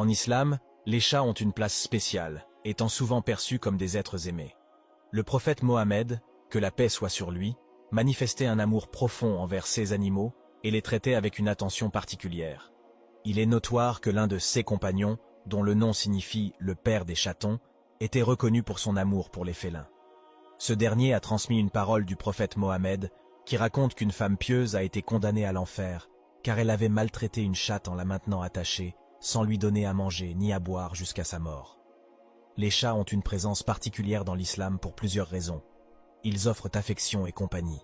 En islam, les chats ont une place spéciale, étant souvent perçus comme des êtres aimés. Le prophète Mohammed, que la paix soit sur lui, manifestait un amour profond envers ces animaux et les traitait avec une attention particulière. Il est notoire que l'un de ses compagnons, dont le nom signifie « le père des chatons », était reconnu pour son amour pour les félins. Ce dernier a transmis une parole du prophète Mohammed qui raconte qu'une femme pieuse a été condamnée à l'enfer car elle avait maltraité une chatte en la maintenant attachée, sans lui donner à manger ni à boire jusqu'à sa mort. Les chats ont une présence particulière dans l'islam pour plusieurs raisons. Ils offrent affection et compagnie.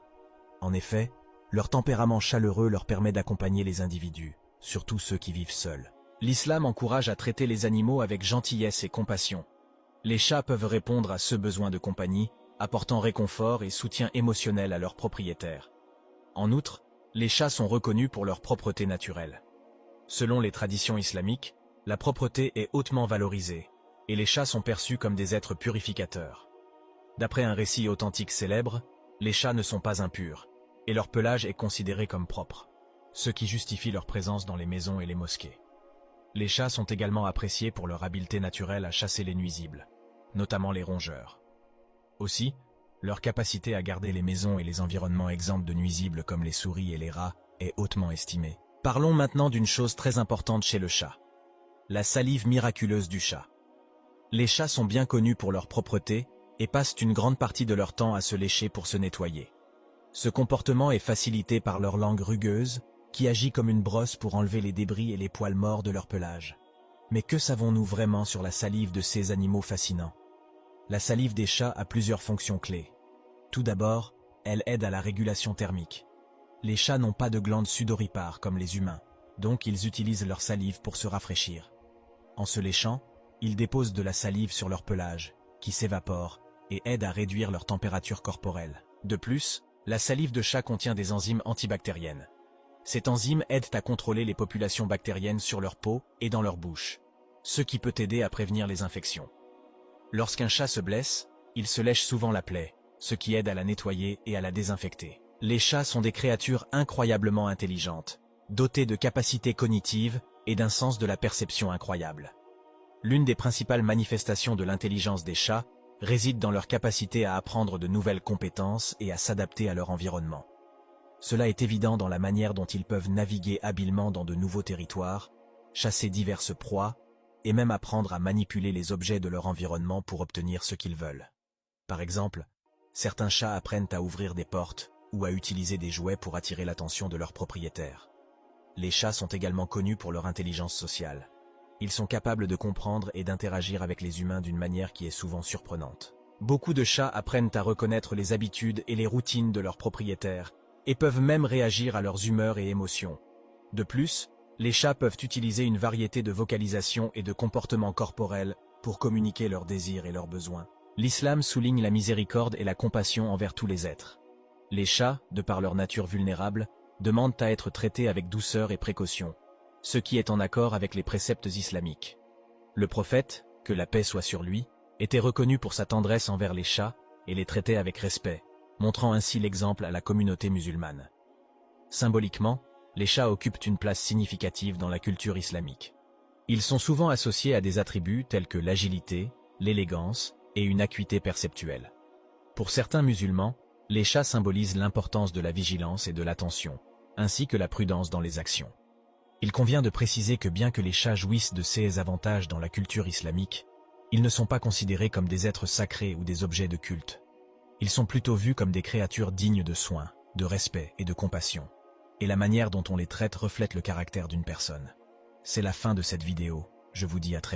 En effet, leur tempérament chaleureux leur permet d'accompagner les individus, surtout ceux qui vivent seuls. L'islam encourage à traiter les animaux avec gentillesse et compassion. Les chats peuvent répondre à ce besoin de compagnie, apportant réconfort et soutien émotionnel à leurs propriétaires. En outre, les chats sont reconnus pour leur propreté naturelle. Selon les traditions islamiques, la propreté est hautement valorisée, et les chats sont perçus comme des êtres purificateurs. D'après un récit authentique célèbre, les chats ne sont pas impurs, et leur pelage est considéré comme propre, ce qui justifie leur présence dans les maisons et les mosquées. Les chats sont également appréciés pour leur habileté naturelle à chasser les nuisibles, notamment les rongeurs. Aussi, leur capacité à garder les maisons et les environnements exempts de nuisibles comme les souris et les rats est hautement estimée. Parlons maintenant d'une chose très importante chez le chat. La salive miraculeuse du chat. Les chats sont bien connus pour leur propreté et passent une grande partie de leur temps à se lécher pour se nettoyer. Ce comportement est facilité par leur langue rugueuse, qui agit comme une brosse pour enlever les débris et les poils morts de leur pelage. Mais que savons-nous vraiment sur la salive de ces animaux fascinants? La salive des chats a plusieurs fonctions clés. Tout d'abord, elle aide à la régulation thermique. Les chats n'ont pas de glandes sudoripares comme les humains, donc ils utilisent leur salive pour se rafraîchir. En se léchant, ils déposent de la salive sur leur pelage, qui s'évapore et aide à réduire leur température corporelle. De plus, la salive de chat contient des enzymes antibactériennes. Ces enzymes aident à contrôler les populations bactériennes sur leur peau et dans leur bouche, ce qui peut aider à prévenir les infections. Lorsqu'un chat se blesse, il se lèche souvent la plaie, ce qui aide à la nettoyer et à la désinfecter. Les chats sont des créatures incroyablement intelligentes, dotées de capacités cognitives et d'un sens de la perception incroyable. L'une des principales manifestations de l'intelligence des chats réside dans leur capacité à apprendre de nouvelles compétences et à s'adapter à leur environnement. Cela est évident dans la manière dont ils peuvent naviguer habilement dans de nouveaux territoires, chasser diverses proies, et même apprendre à manipuler les objets de leur environnement pour obtenir ce qu'ils veulent. Par exemple, certains chats apprennent à ouvrir des portes ou à utiliser des jouets pour attirer l'attention de leurs propriétaires. Les chats sont également connus pour leur intelligence sociale. Ils sont capables de comprendre et d'interagir avec les humains d'une manière qui est souvent surprenante. Beaucoup de chats apprennent à reconnaître les habitudes et les routines de leurs propriétaires et peuvent même réagir à leurs humeurs et émotions. De plus, les chats peuvent utiliser une variété de vocalisations et de comportements corporels pour communiquer leurs désirs et leurs besoins. L'islam souligne la miséricorde et la compassion envers tous les êtres. Les chats, de par leur nature vulnérable, demandent à être traités avec douceur et précaution, ce qui est en accord avec les préceptes islamiques. Le prophète, que la paix soit sur lui, était reconnu pour sa tendresse envers les chats et les traitait avec respect, montrant ainsi l'exemple à la communauté musulmane. Symboliquement, les chats occupent une place significative dans la culture islamique. Ils sont souvent associés à des attributs tels que l'agilité, l'élégance et une acuité perceptuelle. Pour certains musulmans, les chats symbolisent l'importance de la vigilance et de l'attention, ainsi que la prudence dans les actions. Il convient de préciser que bien que les chats jouissent de ces avantages dans la culture islamique, ils ne sont pas considérés comme des êtres sacrés ou des objets de culte. Ils sont plutôt vus comme des créatures dignes de soins, de respect et de compassion. Et la manière dont on les traite reflète le caractère d'une personne. C'est la fin de cette vidéo, je vous dis à très bientôt.